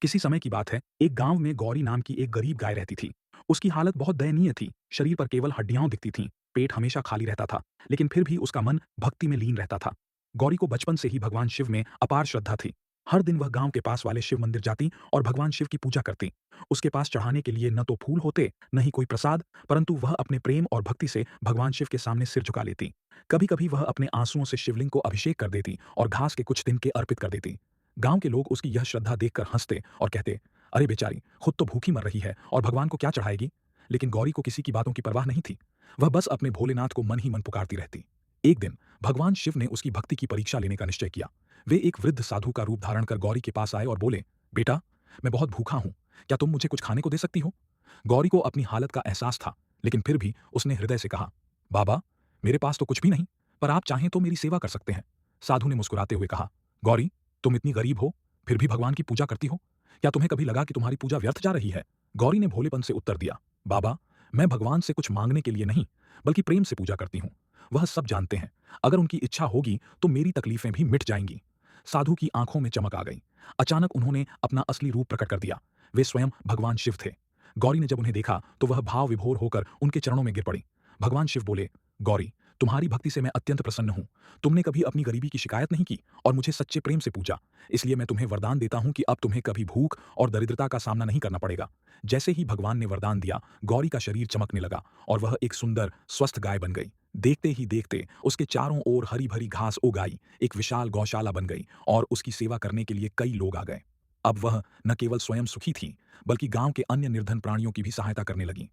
किसी समय की बात है, एक गांव में गौरी नाम की एक गरीब गाय रहती थी। उसकी हालत बहुत दयनीय थी। शरीर पर केवल हड्डियां दिखती थीं, पेट हमेशा खाली रहता था, लेकिन फिर भी उसका मन भक्ति में लीन रहता था। गौरी को बचपन से ही भगवान शिव में अपार श्रद्धा थी। हर दिन वह गांव के पास वाले शिव मंदिर जाती और भगवान शिव की पूजा करती। उसके पास चढ़ाने के लिए न तो फूल होते, न ही कोई प्रसाद, परंतु वह अपने प्रेम और भक्ति से भगवान शिव के सामने सिर झुका लेती। कभी कभी वह अपने आंसुओं से शिवलिंग को अभिषेक कर देती और घास के कुछ दिन के अर्पित कर देती। गांव के लोग उसकी यह श्रद्धा देखकर हंसते और कहते, अरे बेचारी, खुद तो भूखी मर रही है और भगवान को क्या चढ़ाएगी। लेकिन गौरी को किसी की बातों की परवाह नहीं थी। वह बस अपने भोलेनाथ को मन ही मन पुकारती रहती। एक दिन भगवान शिव ने उसकी भक्ति की परीक्षा लेने का निश्चय किया। वे एक वृद्ध साधु का रूप धारण कर गौरी के पास आए और बोले, बेटा, मैं बहुत भूखा हूं, क्या तुम मुझे कुछ खाने को दे सकती हो। गौरी को अपनी हालत का एहसास था, लेकिन फिर भी उसने हृदय से कहा, बाबा, मेरे पास तो कुछ भी नहीं, पर आप चाहें तो मेरी सेवा कर सकते हैं। साधु ने मुस्कुराते हुए कहा, गौरी, तुम इतनी गरीब हो, फिर भी भगवान की पूजा करती हो। क्या तुम्हें कभी लगा कि तुम्हारी पूजा व्यर्थ जा रही है। गौरी ने भोलेपन से उत्तर दिया, बाबा, मैं भगवान से कुछ मांगने के लिए नहीं, बल्कि प्रेम से पूजा करती हूं। वह सब जानते हैं, अगर उनकी इच्छा होगी तो मेरी तकलीफें भी मिट जाएंगी। साधु की आंखों में चमक आ गई। अचानक उन्होंने अपना असली रूप प्रकट कर दिया। वे स्वयं भगवान शिव थे। गौरी ने जब उन्हें देखा तो वह भाव विभोर होकर उनके चरणों में गिर पड़ी। भगवान शिव बोले, गौरी, तुम्हारी भक्ति से मैं अत्यंत प्रसन्न हूं। तुमने कभी अपनी गरीबी की शिकायत नहीं की और मुझे सच्चे प्रेम से पूजा। इसलिए मैं तुम्हें वरदान देता हूं कि अब तुम्हें कभी भूख और दरिद्रता का सामना नहीं करना पड़ेगा। जैसे ही भगवान ने वरदान दिया, गौरी का शरीर चमकने लगा और वह एक सुंदर स्वस्थ गाय बन गई। देखते ही देखते उसके चारों ओर हरी भरी घास उग आई, एक विशाल गौशाला बन गई और उसकी सेवा करने के लिए कई लोग आ गए। अब वह न केवल स्वयं सुखी थी, बल्कि गांव के अन्य निर्धन प्राणियों की भी सहायता करने लगी।